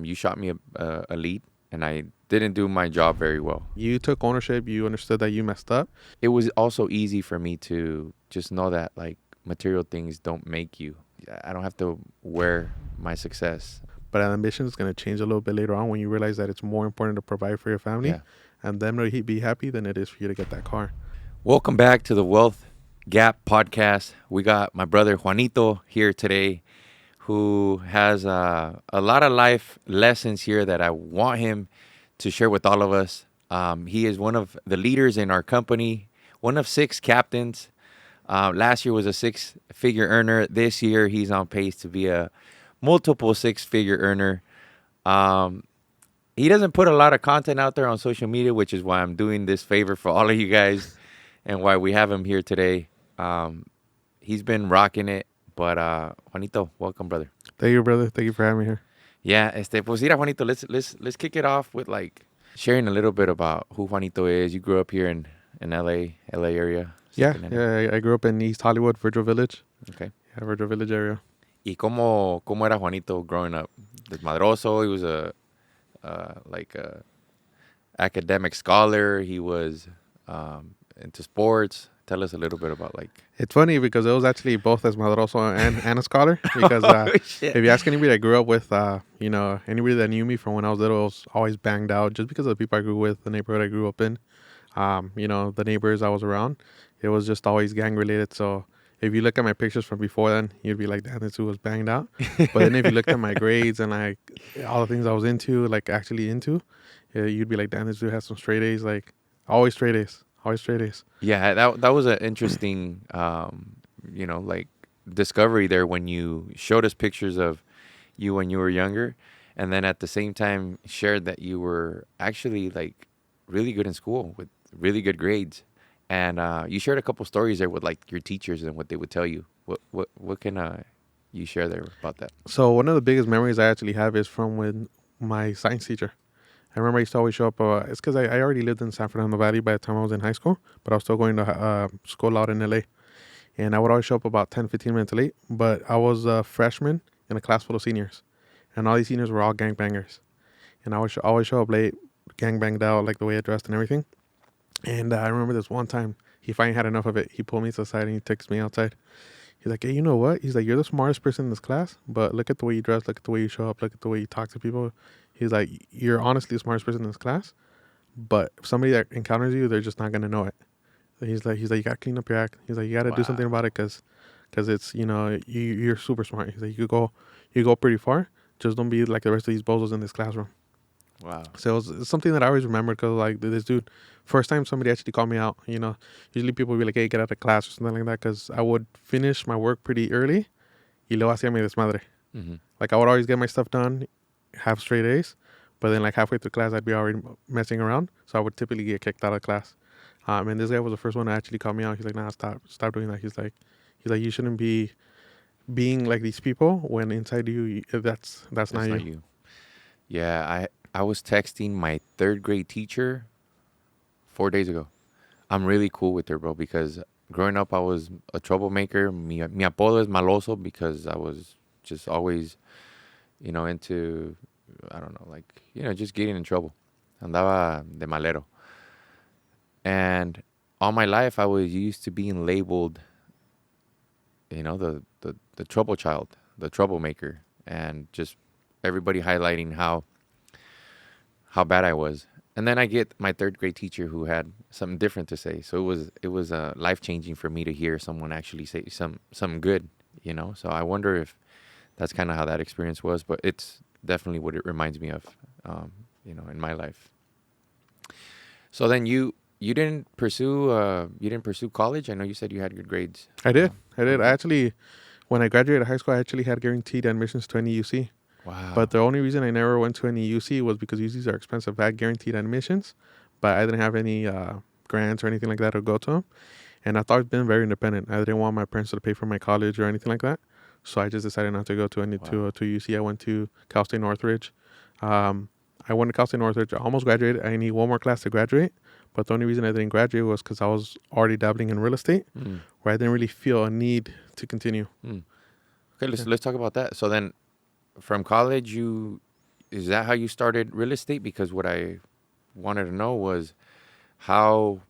You shot me a lead, and I didn't do my job very well. You took ownership. You understood that you messed up. It was also easy for me to just know that like material things don't make you. I don't have to wear my success. But ambition is going to change a little bit later on when you realize that it's more important to provide for your family Yeah. and them to be happy than it is for you to get that car. Welcome back to the Wealth Gap podcast. We got my brother Juanito here today, who has a lot of life lessons here that I want him to share with all of us. He is one of the leaders in our company, one of 6 captains. Last year was a 6-figure earner. This year he's on pace to be a multiple 6-figure earner. Um, he doesn't put a lot of content out there on social media, which is why I'm doing this favor for all of you guys and why we have him here today. He's been rocking it. But Juanito, welcome, brother. Thank you, brother. Thank you for having me here. Yeah, pues mira, Juanito, let's kick it off with like sharing a little bit about who Juanito is. You grew up here in LA area. Yeah. I grew up in East Hollywood, Virgil Village. Okay. Yeah, Virgil Village area. ¿Y cómo era Juanito growing up? Desmadroso. He was like a academic scholar. He was into sports. Tell us a little bit about like. It's funny because it was actually both as madroso and a scholar. Because if you ask anybody I grew up with, anybody that knew me from when I was little, I was always banged out just because of the people I grew with, the neighborhood I grew up in. The neighbors I was around, it was just always gang related. So if you look at my pictures from before then, you'd be like, damn, this dude was banged out. But then if you looked at my grades and like all the things I was into, like actually into, you'd be like, damn, this dude has some straight A's, like always straight A's. Always straight A's. Yeah, that was an interesting, like discovery there when you showed us pictures of you when you were younger, and then at the same time shared that you were actually like really good in school with really good grades, and you shared a couple stories there with like your teachers and what they would tell you. What can you share there about that? So one of the biggest memories I actually have is from when my science teacher. I remember I used to always show up. It's because I already lived in San Fernando Valley by the time I was in high school, but I was still going to school out in LA. And I would always show up about 10, 15 minutes late. But I was a freshman in a class full of seniors. And all these seniors were all gangbangers. And I would always show up late, gangbanged out, like the way I dressed and everything. And I remember this one time, he finally had enough of it. He pulled me to the side and he texted me outside. He's like, hey, you know what? He's like, you're the smartest person in this class, but look at the way you dress, look at the way you show up, look at the way you talk to people. He's like, you're honestly the smartest person in this class, but if somebody that encounters you, they're just not going to know it. He's like, you got to clean up your act. He's like, you got to do something about it because it's, you're super smart. He's like, you go pretty far. Just don't be like the rest of these bozos in this classroom. Wow. So it's something that I always remember because like this dude, first time somebody actually called me out, usually people would be like, hey, get out of class or something like that because I would finish my work pretty early y luego hacía mi desmadre. Mm-hmm. Like I would always get my stuff done, have straight A's, but then like halfway through class, I'd be already messing around. So I would typically get kicked out of class. And this guy was the first one to actually call me out. He's like, nah, stop doing that. He's like, you shouldn't be being like these people when inside you, that's not you. Yeah, I was texting my 3rd grade teacher 4 days ago. I'm really cool with her, bro, because growing up I was a troublemaker. Mi apodo es maloso because I was just always, into, I don't know, like, just getting in trouble. Andaba de malero. And all my life I was used to being labeled, the trouble child, the troublemaker, and just everybody highlighting how bad I was. And then I get my 3rd grade teacher who had something different to say. So it was life changing for me to hear someone actually say something good, So I wonder if that's kind of how that experience was, but it's definitely what it reminds me of, in my life. So then you didn't pursue college. I know you said you had good grades. I did. I actually, when I graduated high school, I actually had guaranteed admissions to any UC. Wow. But the only reason I never went to any UC was because UCs are expensive. I had guaranteed admissions, but I didn't have any grants or anything like that to go to them. And I've always been very independent. I didn't want my parents to pay for my college or anything like that. So I just decided not to go to UC. I went to Cal State Northridge. I went to Cal State Northridge. I almost graduated. I need one more class to graduate. But the only reason I didn't graduate was because I was already dabbling in real estate, where I didn't really feel a need to continue. Okay, let's talk about that. So then, from college, is that how you started real estate? Because what I wanted to know was how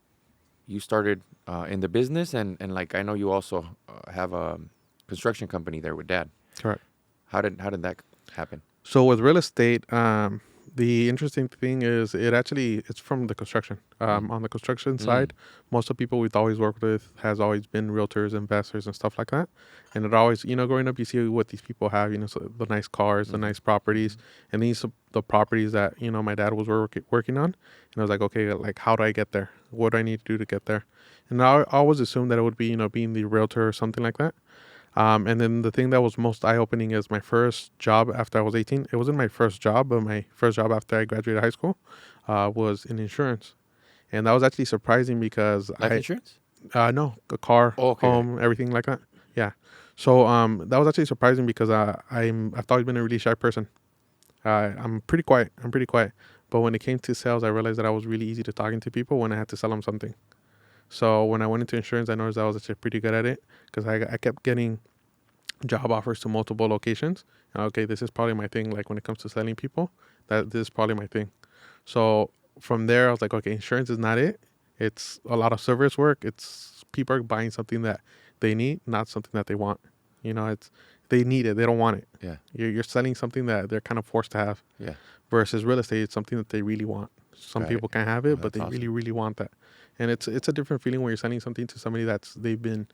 you started in the business, and like I know you also have a construction company there with Dad. Correct. How did that happen? So with real estate, the interesting thing is it's from the construction. Mm. On the construction Mm. side, most of the people we've always worked with has always been realtors, investors, and stuff like that. And it always, growing up, you see what these people have, so the nice cars, the Mm-hmm. nice properties, and these are the properties that my dad was working on. And I was like, okay, like how do I get there? What do I need to do to get there? And I always assumed that it would be being the realtor or something like that. And then the thing that was most eye opening is my first job after I was 18. It wasn't my first job, but my first job after I graduated high school was in insurance. And that was actually surprising because Life insurance? no, a car, Oh, okay. home, everything like that. Yeah. So that was actually surprising because I've always been a really shy person. I'm pretty quiet. But when it came to sales, I realized that I was really easy to talking to people when I had to sell them something. So when I went into insurance, I noticed I was actually pretty good at it because I kept getting job offers to multiple locations. And okay, this is probably my thing. Like when it comes to selling people, that this is probably my thing. So from there, I was like, okay, insurance is not it. It's a lot of service work. It's people are buying something that they need, not something that they want. It's they need it. They don't want it. Yeah. You're selling something that they're kind of forced to have. Yeah. Versus real estate, it's something that they really want. Some Got it. people can have Oh, it, but that's they awesome. really, really want that. And it's a different feeling when you're selling something to somebody they've been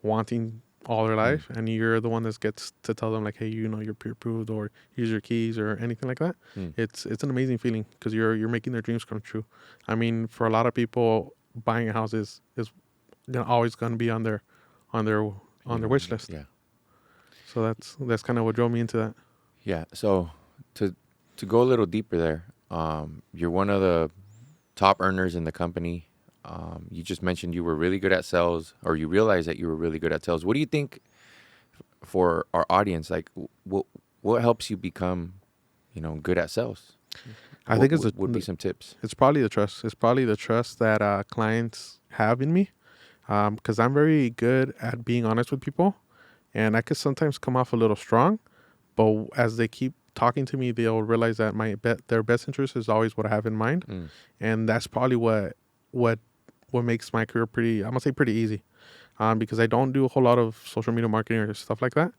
wanting all their life, and you're the one that gets to tell them like, hey, you're pre-approved or use your keys or anything like that. Mm. It's an amazing feeling because you're making their dreams come true. I mean, for a lot of people, buying a house is always gonna be on their wish list. Yeah. So that's kind of what drove me into that. Yeah. So to go a little deeper there, you're one of the top earners in the company. You just mentioned you were really good at sales, or you realized that you were really good at sales. What do you think for our audience? Like, what helps you become, good at sales? I think would be some tips. it's probably the trust. It's probably the trust that clients have in me, because I'm very good at being honest with people, and I could sometimes come off a little strong, but as they keep talking to me, they'll realize that their best interest is always what I have in mind, and that's probably what makes my career pretty. I'm gonna say pretty easy, because I don't do a whole lot of social media marketing or stuff like that.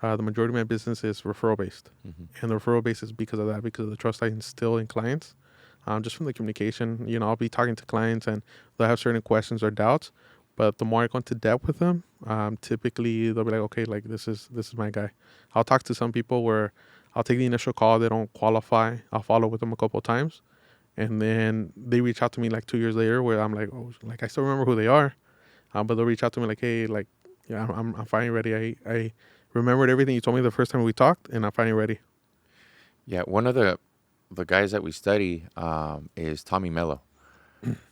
The majority of my business is referral based, and the referral base is because of that, because of the trust I instill in clients, just from the communication. I'll be talking to clients and they'll have certain questions or doubts, but the more I go into depth with them, typically they'll be like, okay, like this is my guy. I'll talk to some people where I'll take the initial call, they don't qualify, I'll follow with them a couple of times, and then they reach out to me like 2 years later where I'm like, oh, like I still remember who they are. But they'll reach out to me like, hey, like, yeah, I'm finally ready. I remembered everything you told me the first time we talked, and I'm finally ready. Yeah. One of the guys that we study is Tommy Mello.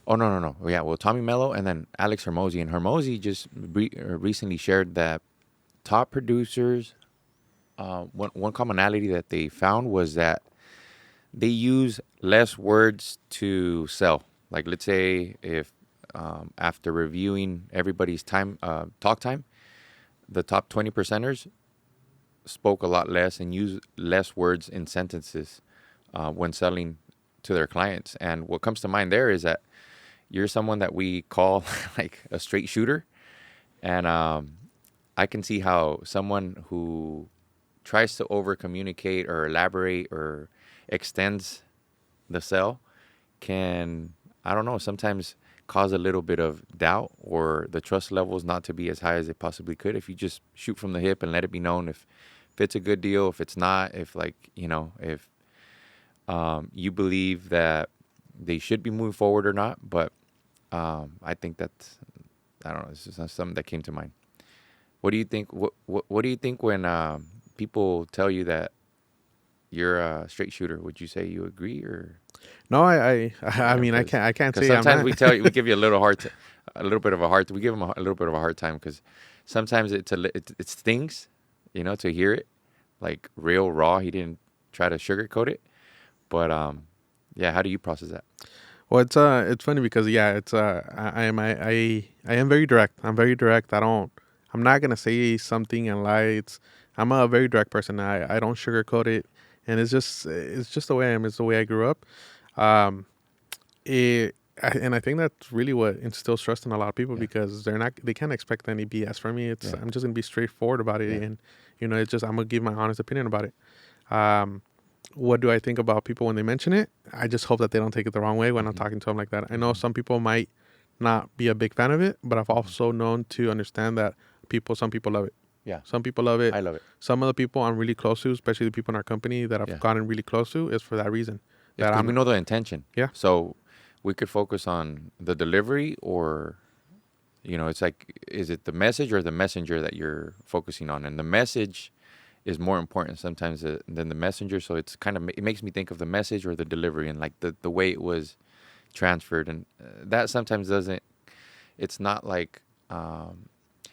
Oh, no. Yeah. Well, Tommy Mello and then Alex Hermosi. And Hermosi just recently shared that top producers, one commonality that they found was that they use less words to sell. Like, let's say if after reviewing everybody's talk time, the top 20 percenters spoke a lot less and used less words in sentences when selling to their clients. And what comes to mind there is that you're someone that we call like a straight shooter. And I can see how someone who tries to over communicate or elaborate or extends the sell can, I don't know, sometimes cause a little bit of doubt or the trust levels not to be as high as it possibly could if you just shoot from the hip and let it be known if it's a good deal, if it's not, if like, if you believe that they should be moving forward or not. But I think that's, I don't know, it's just something that came to mind. What do you think? What do you think when people tell you that you're a straight shooter? Would you say you agree or? No, I mean, I can't say I'm sometimes not. we give you a little bit of a hard. We give them a little bit of a hard time because sometimes it stings, to hear it like real raw. He didn't try to sugarcoat it, but yeah. How do you process that? Well, it's funny because I am very direct. I'm very direct. I'm not gonna say something and lie. I'm a very direct person. I don't sugarcoat it. and it's just the way I am. It's the way I grew up. Um, and I think that's really what instills trust in a lot of people Yeah. because they can't expect any BS from me. Yeah. I'm just gonna be straightforward about it, Yeah. and it's just I'm gonna give my honest opinion about it. Um, what do I think about people when they mention it? I just hope that they don't take it the wrong way when I'm Mm-hmm. talking to them like that. I know Mm-hmm. some people might not be a big fan of it, but I've Mm-hmm. also known to understand that some people love it. Yeah. Some people love it. I love it. Some of the people I'm really close to, especially the people in our company that I've Yeah. gotten really close to, is for that reason. It's That because we I'm, know the intention. yeah, So we could focus on the delivery, or, it's like, is it the message or the messenger that you're focusing on? And the message is more important sometimes than the messenger. So it's kind of, it makes me think of the message or the delivery and like the way it was transferred. And that sometimes doesn't, it's not like,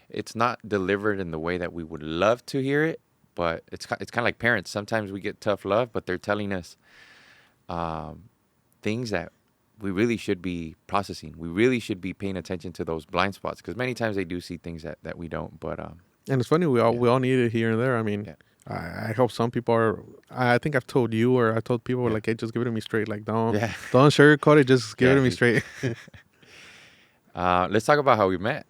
it's not delivered in the way that we would love to hear it. But it's kind of like parents. Sometimes we get tough love, but they're telling us um, things that we really should be processing. We really should be paying attention to those blind spots because many times they do see things that we don't. But and it's funny yeah, we all need it here and there. I mean, yeah, I hope some people are. I think I've told you or I told people yeah, like, hey, just give it to me straight. Like, yeah, don't sugarcoat it. Just give it yeah. to me straight. Let's talk about how we met.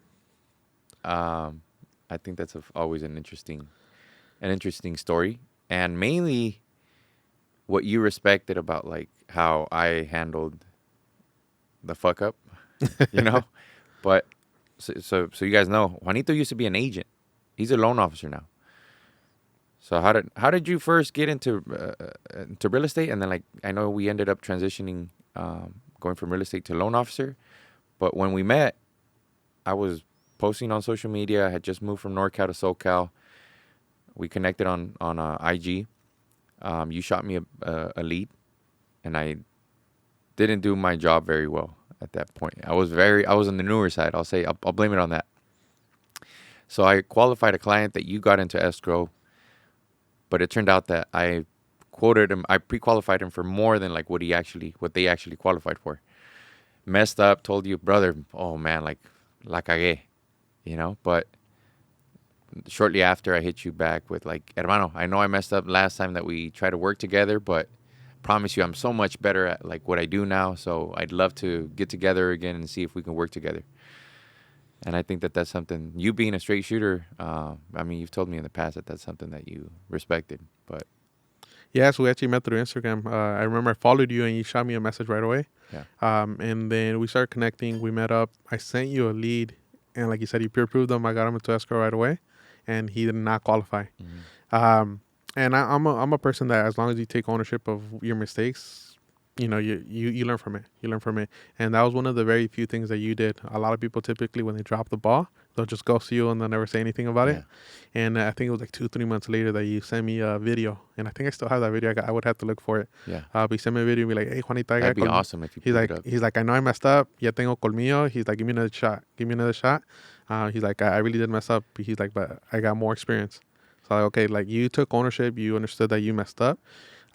I think that's always an interesting story, and mainly what you respected about like how I handled the fuck up, you know. But so you guys know, Juanito used to be an agent. He's a loan officer now. So how did you first get into real estate? And then like I know we ended up transitioning, going from real estate to loan officer. But when we met, I was posting on social media. I had just moved from NorCal to SoCal. We connected on IG. You shot me a lead, and I didn't do my job very well at that point. I was on the newer side. I'll blame it on that. So I qualified a client that you got into escrow, but it turned out that I quoted him. I pre-qualified him for more than like what they actually qualified for. Messed up. Told you, brother. Oh man, like la cagué, But shortly after, I hit you back with like, hermano, I know I messed up last time that we tried to work together, but promise you, I'm so much better at like what I do now. So I'd love to get together again and see if we can work together. And I think that that's something, you being a straight shooter, I mean, you've told me in the past that that's something that you respected. But Yeah, so we actually met through Instagram. I remember I followed you and you shot me a message right away. yeah, And then we started connecting. We met up. I sent you a lead, and like you said, you peer approved him. I got him into escrow right away, and he did not qualify. mm-hmm. And I'm a person that as long as you take ownership of your mistakes, you learn from it. You learn from it, and that was one of the very few things that you did. A lot of people typically when they drop the ball, they'll just ghost you and they'll never say anything about Yeah, it. And I think it was like 2-3 months later that you sent me a video, and I think I still have that video. I would have to look for it. yeah. But he sent me a video and be like, "Hey, Juanita, I That'd got be awesome if you He's put like, it up. I know I messed up. Ya tengo colmillo. He's like, give me another shot. Give me another shot. He's like, I really did mess up. He's like, but I got more experience. So like, okay, like you took ownership. You understood that you messed up.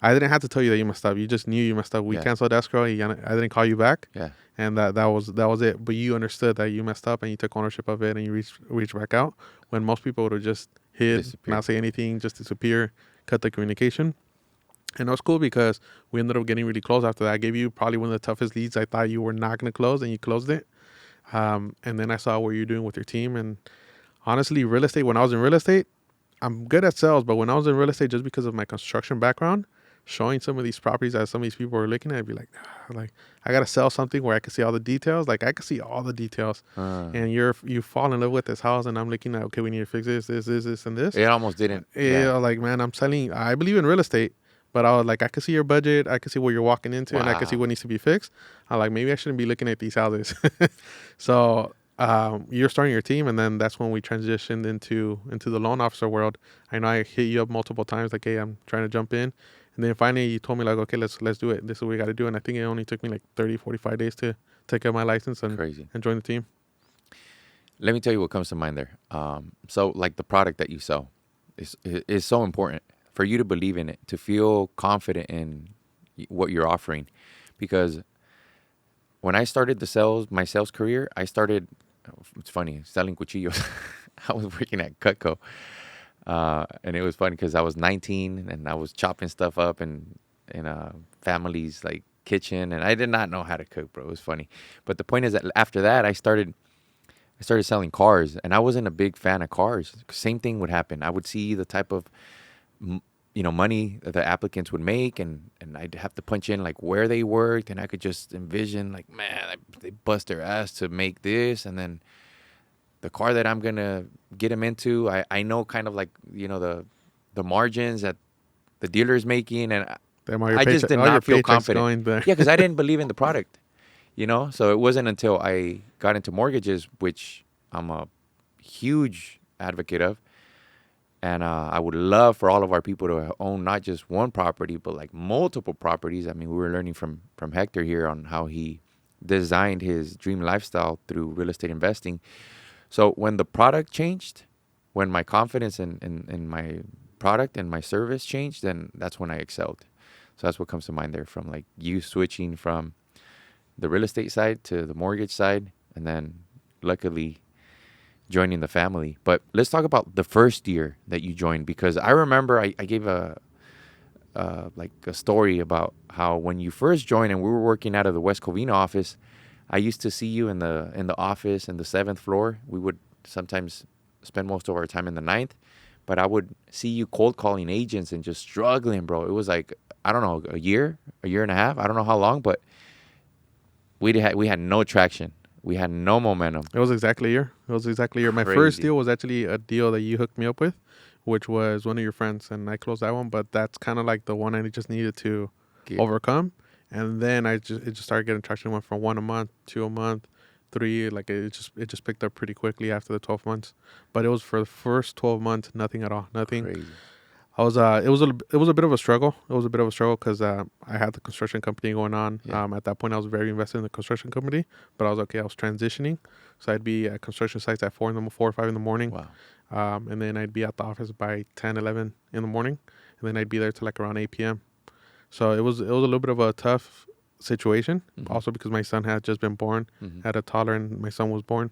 I didn't have to tell you that you messed up. You just knew you messed up. We Yeah, canceled escrow. I didn't call you back, yeah, and that was it. But you understood that you messed up and you took ownership of it and you reached back out. When most people would have just hid, disappear. not say anything, just disappear, cut the communication. And it was cool because we ended up getting really close after that. I gave you probably one of the toughest leads I thought you were not going to close, and you closed it. And then I saw what you're doing with your team. And honestly, real estate, when I was in real estate, I'm good at sales, but when I was in real estate, just because of my construction background, showing some of these properties that some of these people were looking at, I'd be like, like I got to sell something where I can see all the details. Like I can see all the details. And you fall in love with this house, and I'm looking at, okay, we need to fix this, and this. It almost didn't. Yeah, like, man, I believe in real estate, but I was like, I can see your budget, I can see what you're walking into, and I can see Wow. what needs to be fixed. I'm like, maybe I shouldn't be looking at these houses. So you're starting your team, and then that's when we transitioned into the loan officer world. I know I hit you up multiple times, like, hey, I'm trying to jump in. And then finally you told me like, okay, let's do it. This is what we got to do. And I think it only took me like 30-45 days to take out my license and Crazy. join the team. Let me tell you what comes to mind there. So like the product that you sell is so important for you to believe in it, to feel confident in what you're offering. Because when I started my sales career, it's funny, selling cuchillos. I was working at Cutco. And it was funny because I was 19 and I was chopping stuff up in a family's like kitchen, and I did not know how to cook, bro. It was funny. But the point is that after that, I started selling cars, and I wasn't a big fan of cars. Same thing would happen. I would see the type of money that the applicants would make, and I'd have to punch in like where they worked, and I could just envision like, man, they bust their ass to make this, and then the car that I'm gonna get them into, I know kind of like the margins that the dealer is making, and Damn, I just did all your not feel paychecks confident. going there. Yeah, because I didn't believe in the product, So it wasn't until I got into mortgages, which I'm a huge advocate of, and I would love for all of our people to own not just one property, but like multiple properties. I mean, we were learning from Hector here on how he designed his dream lifestyle through real estate investing. So when the product changed, when my confidence in my product and my service changed, then that's when I excelled. So that's what comes to mind there, from like you switching from the real estate side to the mortgage side, and then luckily joining the family. But let's talk about the first year that you joined, because I remember I gave a story about how when you first joined and we were working out of the West Covina office, I used to see you in the office in the 7th floor. We would sometimes spend most of our time in the 9th, but I would see you cold calling agents and just struggling, bro. It was like, I don't know, a year and a half. I don't know how long, but we had no traction. We had no momentum. It was exactly a year. It was exactly a year. My Crazy. first deal was actually a deal that you hooked me up with, which was one of your friends, and I closed that one. But that's kind of like the one I just needed to overcome. And then it just started getting traction. It went from 1 a month, 2 a month, 3. Like it just picked up pretty quickly after the 12 months. But it was for the first 12 months, nothing at all, nothing. Crazy. It was a bit of a struggle. It was a bit of a struggle because I had the construction company going on. Yeah. At that point, I was very invested in the construction company, but I was okay. I was transitioning, so I'd be at construction sites at 4 or 5 in the morning. Wow. And then I'd be at the office by 10, 11 in the morning, and then I'd be there till like around 8 p.m. So it was a little bit of a tough situation, also because my son had just been born, had a toddler, and my son was born.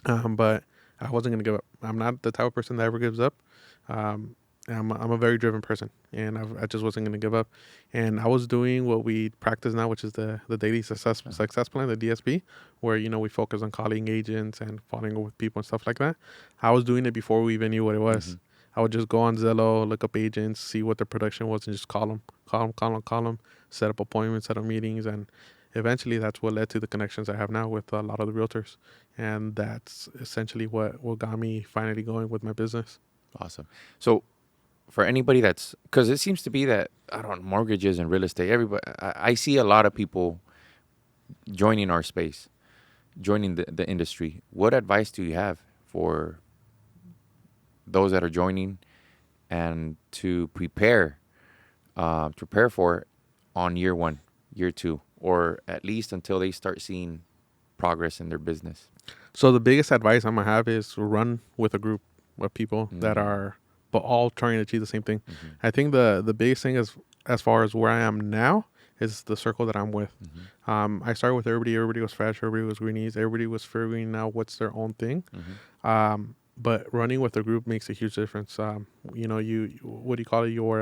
But I wasn't gonna give up. I'm not the type of person that ever gives up. I'm a very driven person, and I just wasn't going to give up. And I was doing what we practice now, which is the daily success plan, the DSP, where, we focus on calling agents and following up with people and stuff like that. I was doing it before we even knew what it was. I would just go on Zillow, look up agents, see what their production was, and just call them, set up appointments, set up meetings. And eventually that's what led to the connections I have now with a lot of the realtors. And that's essentially what got me finally going with my business. Awesome. So for anybody because it seems to be that, I don't know, mortgages and real estate, everybody, I see a lot of people joining our space, joining the industry. What advice do you have for those that are joining and to prepare for on year 1, year 2, or at least until they start seeing progress in their business? So the biggest advice I'm going to have is run with a group of people that are but all trying to achieve the same thing. I think the biggest thing is, as far as where I am now, is the circle that I'm with. I started with everybody. Everybody was fresh. Everybody was greenies. Everybody was figuring out what's their own thing. But running with a group makes a huge difference. You what do you call it? Your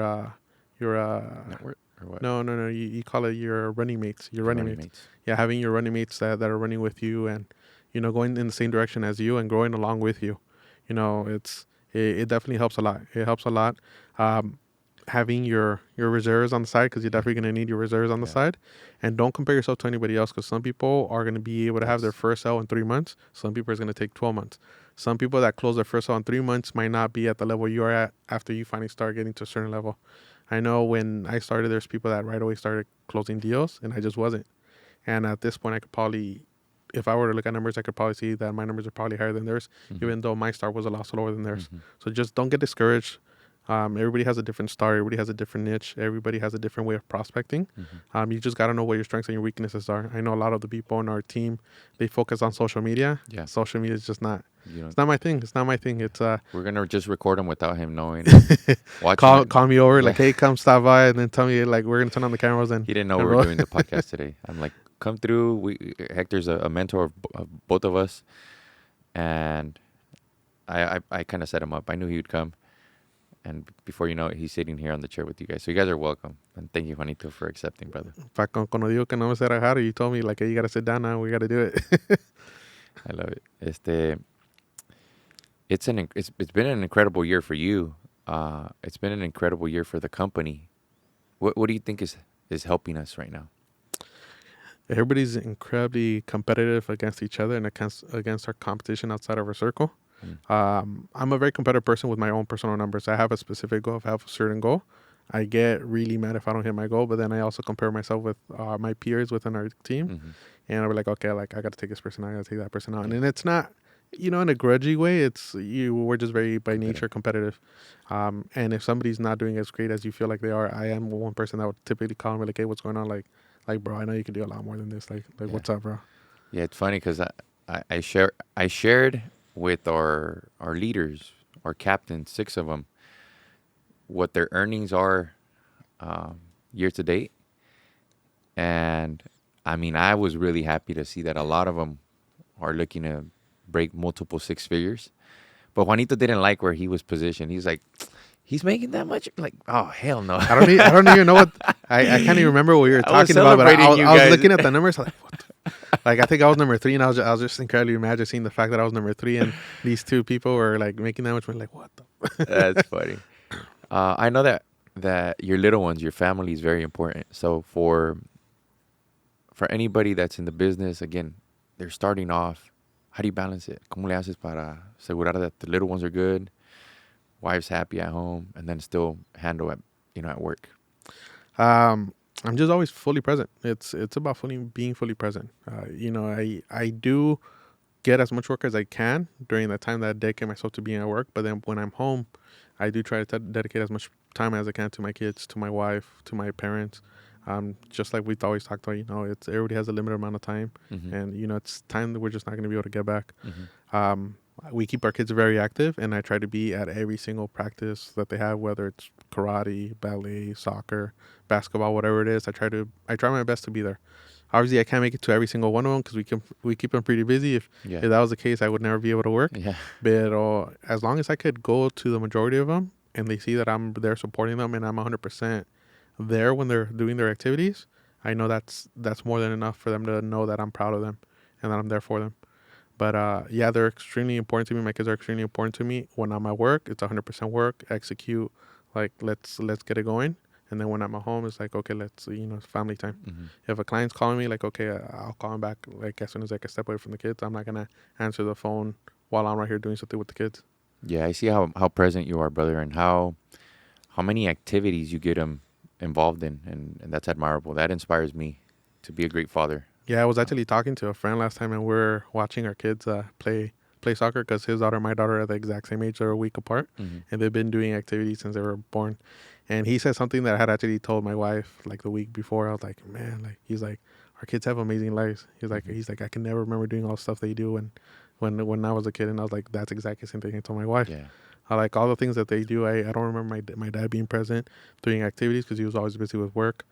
Network or what? No. You call it your running mates. Your running mates. Yeah, having your running mates that are running with you and going in the same direction as you and growing along with you. It definitely helps a lot. It helps a lot. Having your reserves on the side, because you're definitely going to need your reserves on the side. And don't compare yourself to anybody else, because some people are going to be able to have their first sale in 3 months. Some people is going to take 12 months. Some people that close their first sale in 3 months might not be at the level you are at after you finally start getting to a certain level. I know when I started, there's people that right away started closing deals, and I just wasn't. And at this point, I could probably, if I were to look at numbers, I could probably see that my numbers are probably higher than theirs, even though my start was a lot slower than theirs. So just don't get discouraged. Everybody has a different start. Everybody has a different niche. Everybody has a different way of prospecting. You just got to know what your strengths and your weaknesses are. I know a lot of the people on our team, they focus on social media. Yeah. Social media is just not. It's not my thing. It's not my thing. It's we're gonna just record him without him knowing. Call me over, like, hey, come stop by, and then tell me, like, we're gonna turn on the cameras. And he didn't know we were doing the podcast today. I'm like, come through. Hector's a mentor of both of us, and I kind of set him up. I knew he would come, And before you know it, he's sitting here on the chair with you guys. So you guys are welcome. And thank you, Juanito, for accepting, brother. Cuando digo que no me sé rajar, you told me, like, hey, you got to sit down now. We got to do it. I love it. It's been an incredible year for you. It's been an incredible year for the company. What do you think is helping us right now? Everybody's incredibly competitive against each other and against our competition outside of our circle. I'm a very competitive person with my own personal numbers. I have a specific goal. If I have a certain goal, I get really mad if I don't hit my goal. But then I also compare myself with my peers within our team. Mm-hmm. And I'm like, okay, like I got to take this person out, I got to take that person out. And it's not, in a grudgy way. We're just very by nature competitive. And if somebody's not doing as great as you feel like they are, I am one person that would typically call me like, hey, what's going on? Like, bro, I know you can do a lot more than this. Like, what's up, bro? Yeah, it's funny because I shared with our leaders, our captains, 6 of them, what their earnings are year to date, and I mean, I was really happy to see that a lot of them are looking to break multiple 6 figures. But Juanito didn't like where he was positioned. He's like, he's making that much? Like, oh, hell no. I don't even know what I can't even remember what we were talking about. But I was looking at the numbers. Like, what? Like, I think I was number 3, and I was just incredibly mad just seeing the fact that I was number 3, and these 2 people were like making that much money. Like, what the? That's funny. I know that your little ones, your family is very important. So for anybody that's in the business, again, they're starting off. How do you balance it? ¿Cómo le haces para asegurar that the little ones are good, wife's happy at home, and then still handle at work? I'm just always fully present. It's about being fully present. I do get as much work as I can during the time that I dedicate myself to being at work. But then when I'm home, I do try to dedicate as much time as I can to my kids, to my wife, to my parents. Just like we've always talked about, everybody has a limited amount of time, and it's time that we're just not going to be able to get back. We keep our kids very active, and I try to be at every single practice that they have, whether it's karate, ballet, soccer, basketball, whatever it is. I try my best to be there. Obviously, I can't make it to every single one of them because we keep them pretty busy. If that was the case, I would never be able to work. Yeah. But as long as I could go to the majority of them, and they see that I'm there supporting them, and I'm 100% there when they're doing their activities, I know that's more than enough for them to know that I'm proud of them and that I'm there for them. But they're extremely important to me. My kids are extremely important to me. When I'm at work, it's 100% work, execute, like let's get it going. And then when I'm at home, it's like, okay, let's it's family time. If a client's calling me, like, okay, I'll call him back like as soon as I can step away from the kids. I'm not gonna answer the phone while I'm right here doing something with the kids. Yeah, I see how present you are, brother, and how many activities you get them involved in, and that's admirable. That inspires me to be a great father. Yeah, I was actually talking to a friend last time, and we're watching our kids play soccer because his daughter and my daughter are the exact same age. They're a week apart, and they've been doing activities since they were born. And he said something that I had actually told my wife like the week before. I was like, man, like he's like, our kids have amazing lives. He's like, I can never remember doing all the stuff they do when I was a kid. And I was like, that's exactly the same thing I told my wife. Yeah. I like all the things that they do. I don't remember my dad being present doing activities because he was always busy with work.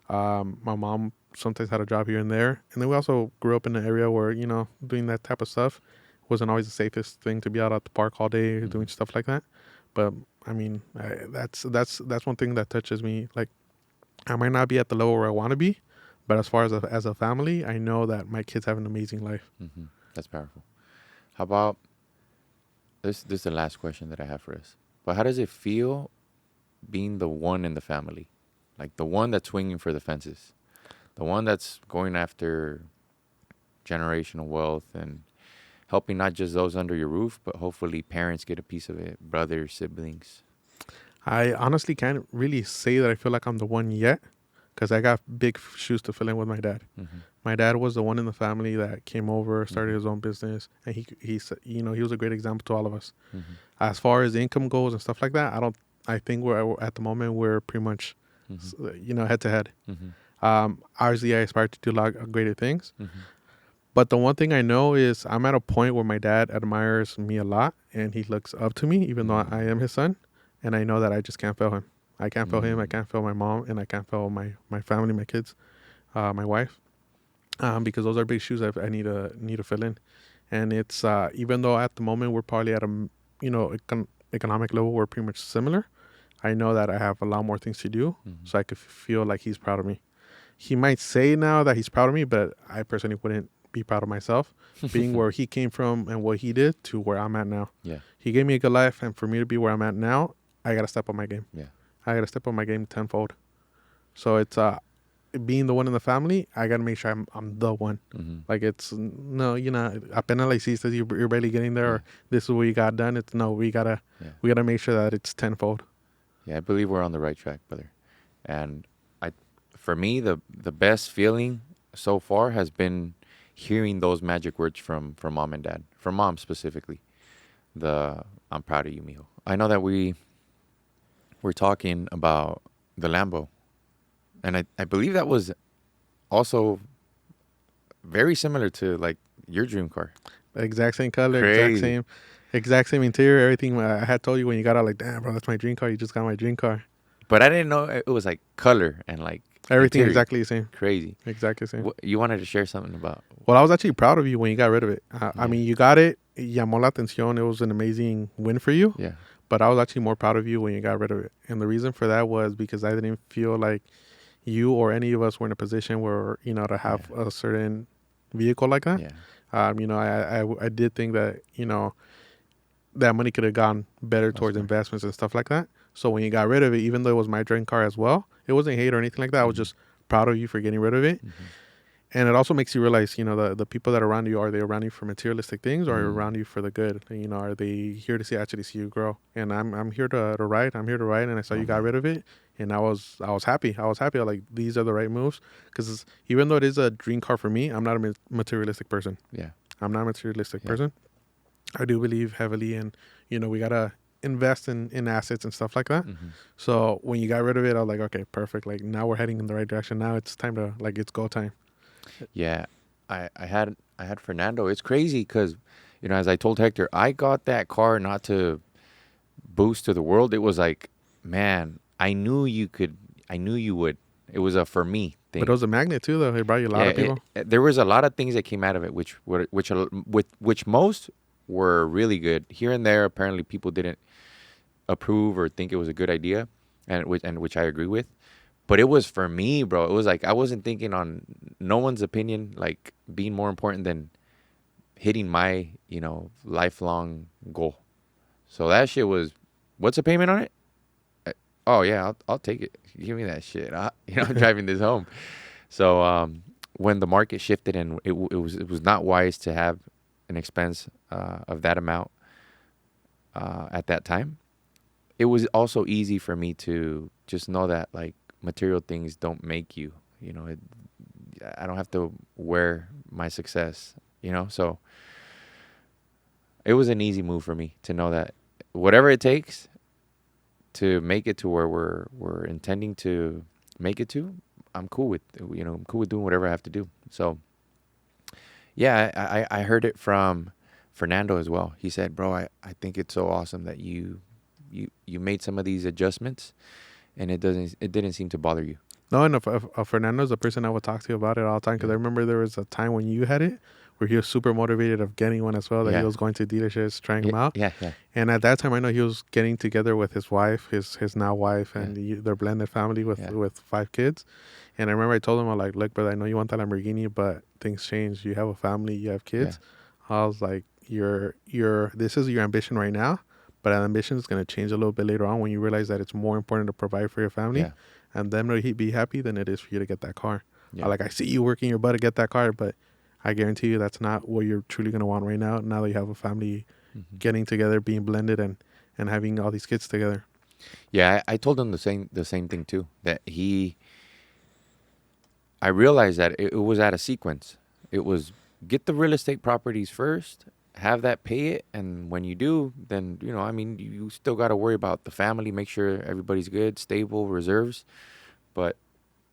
My mom sometimes had a job here and there. And then we also grew up in an area where, doing that type of stuff wasn't always the safest thing, to be out at the park all day doing stuff like that. But I mean, that's one thing that touches me. Like, I might not be at the level where I want to be, but as far as a family, I know that my kids have an amazing life. That's powerful. How about this? This is the last question that I have for us. But how does it feel being the one in the family, like the one that's swinging for the fences, the one that's going after generational wealth and helping not just those under your roof, but hopefully parents get a piece of it, brothers, siblings? I honestly can't really say that I feel like I'm the one yet, because I got big shoes to fill in with my dad. My dad was the one in the family that came over, started his own business, and he was a great example to all of us. As far as income goes and stuff like that, I think we're at the moment we're pretty much, head to head. Obviously, I aspire to do a lot of greater things. But the one thing I know is I'm at a point where my dad admires me a lot, and he looks up to me, even though I am his son. And I know that I just can't fail him. I can't fail him. I can't fail my mom, and I can't fail my family, my kids, my wife, because those are big shoes I need to fill in. And it's even though at the moment we're probably at a economic level we're pretty much similar, I know that I have a lot more things to do, Mm-hmm. so I could feel like he's proud of me. He might say now that he's proud of me, but I personally wouldn't be proud of myself, being where he came from and what he did to where I'm at now. Yeah. He gave me a good life, and for me to be where I'm at now, I gotta step up my game. Yeah. I gotta step up my game tenfold. So it's being the one in the family, I gotta make sure I'm the one. Mm-hmm. Like it's no, apenas like hiciste, you're barely getting there, Yeah. or this is what you got done. It's no, Yeah. we gotta make sure that it's tenfold. Yeah, I believe we're on the right track, brother. And for me, the best feeling so far has been hearing those magic words from mom and dad, from mom specifically. I'm proud of you, mijo. I know that we're talking about the Lambo, and I believe that was also very similar to like your dream car. Exact same color, Crazy. exact same interior, everything. I had told you when you got out, like, damn, bro, that's my dream car. You just got my dream car. But I didn't know it was like color and like Everything interior. exactly the same. Crazy. Exactly the same. You wanted to share something about? Well, I was actually proud of you when you got rid of it. I Yeah. mean, you got it. Llamó la atención. It was an amazing win for you. Yeah. But I was actually more proud of you when you got rid of it. And the reason for that was because I didn't feel like you or any of us were in a position where, to have a certain vehicle like that. Yeah. I did think that, that money could have gone better towards right. investments and stuff like that. So when you got rid of it, even though it was my dream car as well, it wasn't hate or anything like that. I was just proud of you for getting rid of it. Mm-hmm. And it also makes you realize, the people that are around you, are they around you for materialistic things, or are around you for the good? Are they here to actually see you grow? And I'm here to ride. I'm here to ride. And I saw you got rid of it, and I was happy. I was like, these are the right moves, because even though it is a dream car for me, I'm not a materialistic person. Yeah. I'm not a materialistic person. I do believe heavily in, we gotta invest in assets and stuff like that. Mm-hmm. So when you got rid of it, I was like, okay, perfect. Like now we're heading in the right direction. Now it's time to it's go time. Yeah, I had Fernando. It's crazy because, as I told Hector, I got that car not to boost to the world. It was like, man, I knew you could. I knew you would. It was a for me thing. But it was a magnet too, though. It brought you a lot of people. There was a lot of things that came out of it, which most were really good. Here and there, apparently, people didn't approve or think it was a good idea, and which I agree with. But it was for me, bro. It was like I wasn't thinking on no one's opinion, like being more important than hitting my, lifelong goal. So that shit was, what's the payment on it? Oh yeah, I'll take it. Give me that shit. I'm driving this home. So when the market shifted and it was not wise to have an expense of that amount at that time, it was also easy for me to just know that like material things don't make you. I don't have to wear my success. So it was an easy move for me to know that whatever it takes to make it to where we're intending to make it to, I'm cool with. I'm cool with doing whatever I have to do. So yeah, I heard it from Fernando as well. He said, bro, I think it's so awesome that you made some of these adjustments, and it didn't seem to bother you. No, and Fernando's the person I would talk to about it all the time, because I remember there was a time when you had it where he was super motivated of getting one as well, that he was going to dealerships, trying them out. Yeah. And at that time, I know he was getting together with his wife, his now wife, and their blended family with 5 kids. And I remember I told him, I'm like, look, brother, I know you want that Lamborghini, but things change. You have a family, you have kids. I was like, this is your ambition right now, but that ambition is going to change a little bit later on when you realize that it's more important to provide for your family and them to be happy than it is for you to get that car. I see you working your butt to get that car, but I guarantee you that's not what you're truly going to want right now. Now that you have a family getting together, being blended, and having all these kids together. Yeah, I told him the same thing too. That I realized that it was at a sequence. It was get the real estate properties first, have that pay it, and when you do, then you still got to worry about the family, make sure everybody's good, stable, reserves, but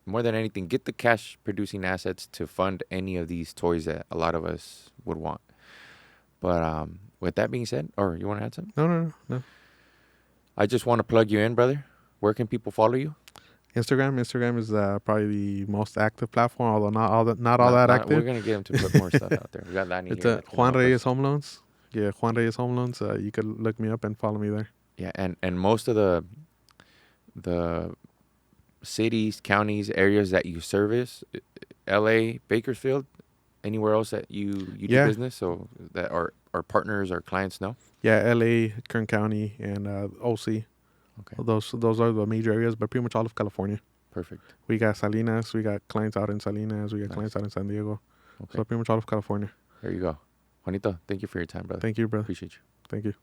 more than anything, get the cash producing assets to fund any of these toys that a lot of us would want. But with that being said, or you want to add something? No. I just want to plug you in, brother. Where can people follow you? Instagram is probably the most active platform, although not all that active. We're gonna get him to put more stuff out there. We got Lani here. It's Juan Reyes Home Loans. Yeah, Juan Reyes Home Loans. You could look me up and follow me there. Yeah, and most of the the cities, counties, areas that you service? L.A., Bakersfield, anywhere else that you do Yeah, business, so that our partners, our clients know? yeah, L.A., Kern County, and OC. Okay, Those are the major areas, but pretty much all of California. perfect. We got Salinas. We got clients out in Salinas. We got Nice. clients out in San Diego. Okay, So pretty much all of California. there you go. Juanito, thank you for your time, brother. Thank you, brother. Appreciate you. Thank you.